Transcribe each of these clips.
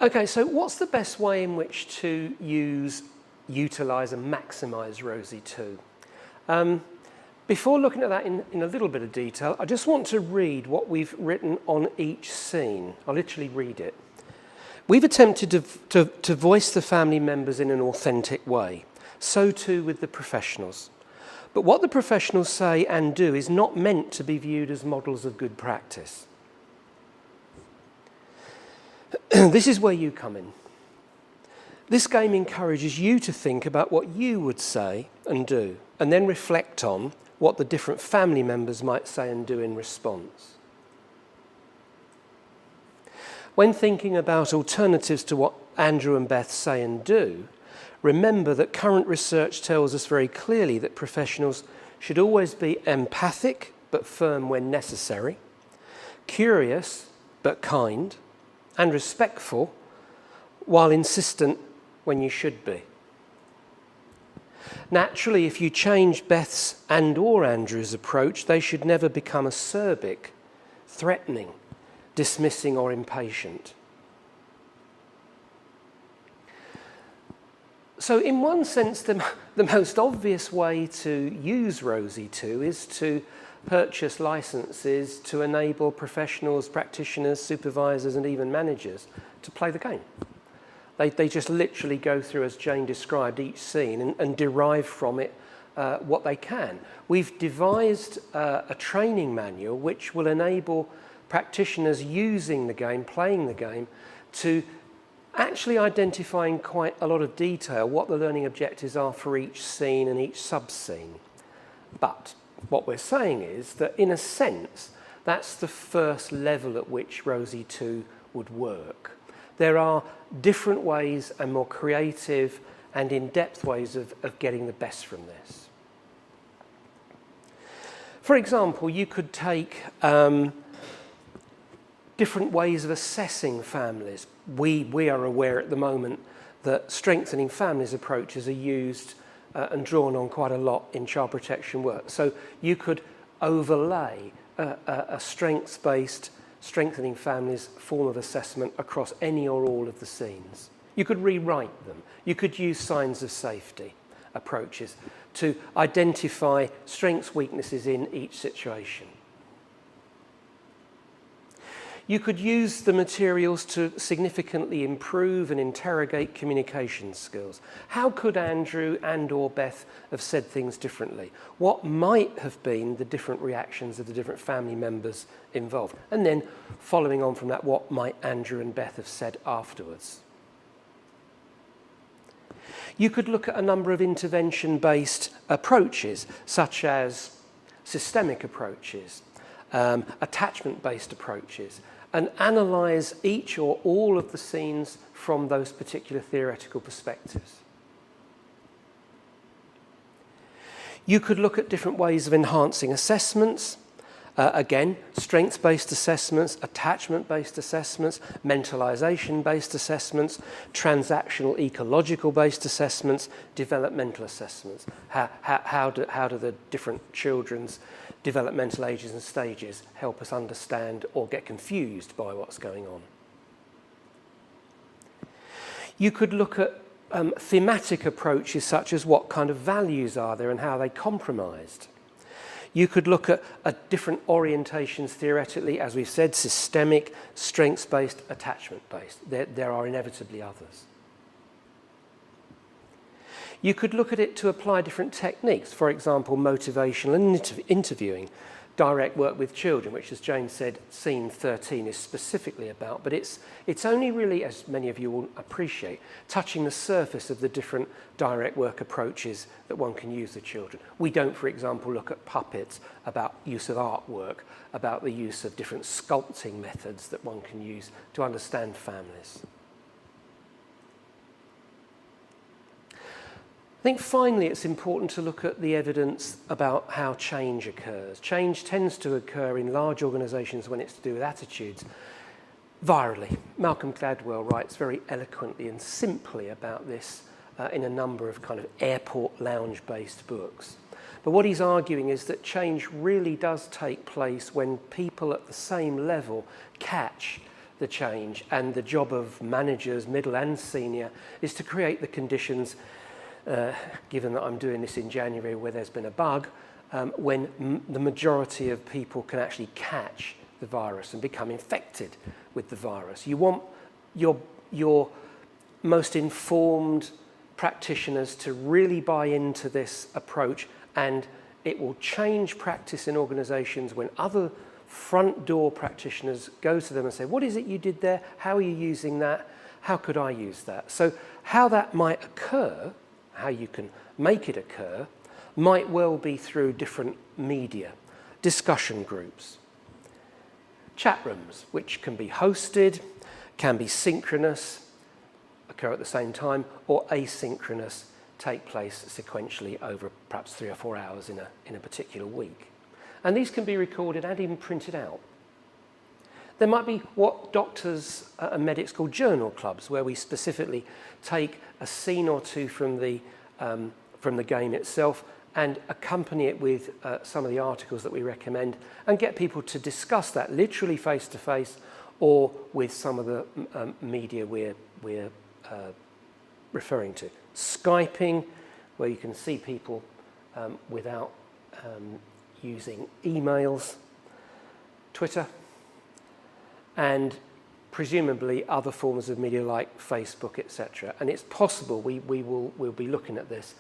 Okay, so what's the best way in which to utilise and maximise Rosie2? Before looking at that in a little bit of detail, I just want to read what we've written on each scene. I'll literally read it. We've attempted to voice the family members in an authentic way. So too with the professionals. But what the professionals say and do is not meant to be viewed as models of good practice. This is where you come in. This game encourages you to think about what you would say and do, and then reflect on what the different family members might say and do in response. When thinking about alternatives to what Andrew and Beth say and do, remember that current research tells us very clearly that professionals should always be empathic but firm when necessary, curious but kind, and respectful while insistent when you should be. Naturally, if you change Beth's and/or Andrew's approach, they should never become acerbic, threatening, dismissing or impatient. So in one sense, the most obvious way to use Rosie2 is to purchase licenses to enable professionals, practitioners, supervisors and even managers to play the game. They just literally go through, as Jane described, each scene and derive from it what they can. We've devised a training manual which will enable practitioners using the game, playing the game, to actually identify in quite a lot of detail what the learning objectives are for each scene and each sub-scene. But what we're saying is that, in a sense, that's the first level at which Rosie2 would work. There are different ways and more creative and in-depth ways of getting the best from this. For example, you could take different ways of assessing families. We are aware at the moment that strengthening families approaches are used and drawn on quite a lot in child protection work. So you could overlay a strengths-based strengthening families form of assessment across any or all of the scenes. You could rewrite them. You could use signs of safety approaches to identify strengths, weaknesses in each situation. You could use the materials to significantly improve and interrogate communication skills. How could Andrew and/or Beth have said things differently? What might have been the different reactions of the different family members involved? And then, following on from that, what might Andrew and Beth have said afterwards? You could look at a number of intervention-based approaches, such as systemic approaches, attachment-based approaches, and analyse each or all of the scenes from those particular theoretical perspectives. You could look at different ways of enhancing assessments. Again, strengths-based assessments, attachment-based assessments, mentalisation-based assessments, transactional ecological-based assessments, developmental assessments. How do the different children's developmental ages and stages help us understand or get confused by what's going on? You could look at thematic approaches such as what kind of values are there and how they compromised. You could look at different orientations theoretically, as we've said, systemic, strengths-based, attachment-based. There are inevitably others. You could look at it to apply different techniques, for example, motivational and interviewing, direct work with children, which, as Jane said, scene 13 is specifically about, but it's only really, as many of you will appreciate, touching the surface of the different direct work approaches that one can use with children. We don't, for example, look at puppets, about use of artwork, about the use of different sculpting methods that one can use to understand families. I think finally it's important to look at the evidence about how change occurs. Change tends to occur in large organisations when it's to do with attitudes virally. Malcolm Gladwell writes very eloquently and simply about this in a number of kind of airport lounge-based books. But what he's arguing is that change really does take place when people at the same level catch the change, and the job of managers, middle and senior, is to create the conditions, given that I'm doing this in January where there's been a bug, when the majority of people can actually catch the virus and become infected with the virus. You want your most informed practitioners to really buy into this approach, and it will change practice in organisations when other front door practitioners go to them and say, what is it you did there? How are you using that? How could I use that? So how that might occur, how you can make it occur, might well be through different media, discussion groups, chat rooms, which can be hosted, can be synchronous, occur at the same time, or asynchronous, take place sequentially over perhaps 3 or 4 hours in a particular week. And these can be recorded and even printed out. There might be what doctors and medics call journal clubs, where we specifically take a scene or two from the game itself and accompany it with some of the articles that we recommend, and get people to discuss that literally face-to-face or with some of the media we're referring to. Skyping, where you can see people without using emails, Twitter, and presumably other forms of media like Facebook, etc. And it's possible we'll be looking at this,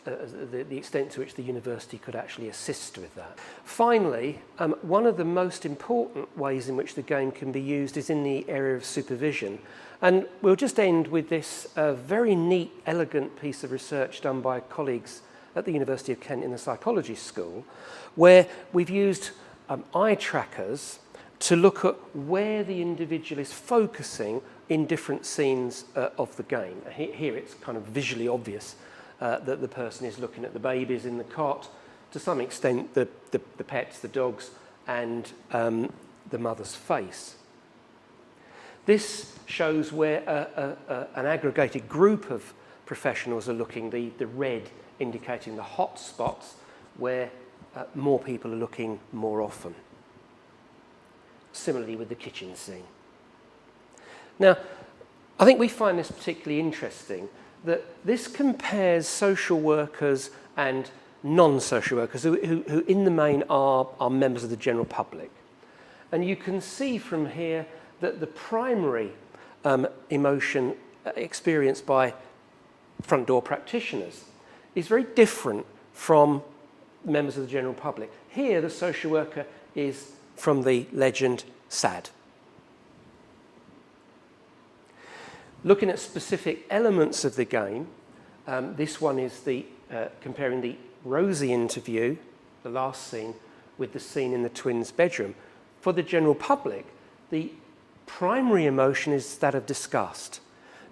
the extent to which the university could actually assist with that. Finally, one of the most important ways in which the game can be used is in the area of supervision. And we'll just end with this very neat, elegant piece of research done by colleagues at the University of Kent in the psychology school, where we've used eye trackers to look at where the individual is focusing in different scenes of the game. Here it's kind of visually obvious that the person is looking at the babies in the cot, to some extent the pets, the dogs, and the mother's face. This shows where an aggregated group of professionals are looking, the red indicating the hot spots where more people are looking more often. Similarly with the kitchen scene. Now, I think we find this particularly interesting, that this compares social workers and non-social workers who in the main are members of the general public. And you can see from here that the primary emotion experienced by front door practitioners is very different from members of the general public. Here, the social worker is, from the legend, sad. Looking at specific elements of the game, this one is comparing the Rosie interview, the last scene, with the scene in the twins' bedroom. For the general public, the primary emotion is that of disgust.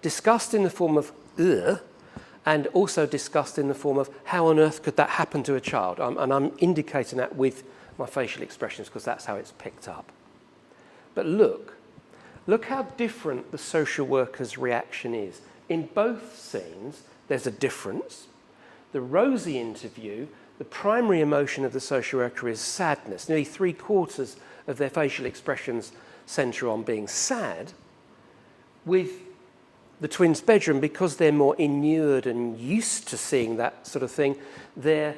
Disgust in the form of ugh, and also disgust in the form of how on earth could that happen to a child? And I'm indicating that with my facial expressions because that's how it's picked up. But look how different the social worker's reaction is. In both scenes, there's a difference. The Rosie interview, the primary emotion of the social worker is sadness. Nearly 3/4 of their facial expressions centre on being sad. With the twins' bedroom, because they're more inured and used to seeing that sort of thing, the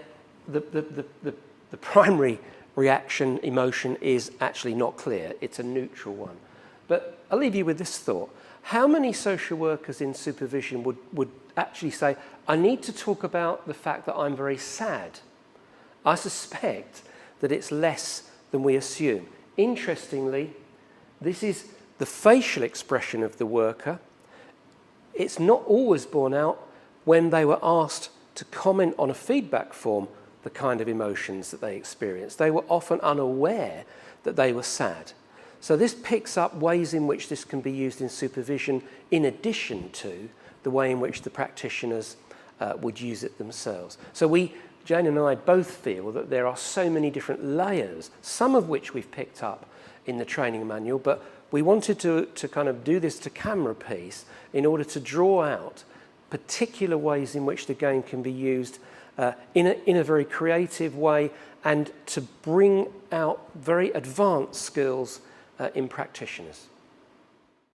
primary reaction, emotion, is actually not clear. It's a neutral one. But I'll leave you with this thought. How many social workers in supervision would actually say, I need to talk about the fact that I'm very sad? I suspect that it's less than we assume. Interestingly, this is the facial expression of the worker. It's not always borne out when they were asked to comment on a feedback form the kind of emotions that they experienced. They were often unaware that they were sad. So this picks up ways in which this can be used in supervision in addition to the way in which the practitioners would use it themselves. So Jane and I both feel that there are so many different layers, some of which we've picked up in the training manual, but we wanted to kind of do this to camera piece in order to draw out particular ways in which the game can be used in a very creative way, and to bring out very advanced skills in practitioners.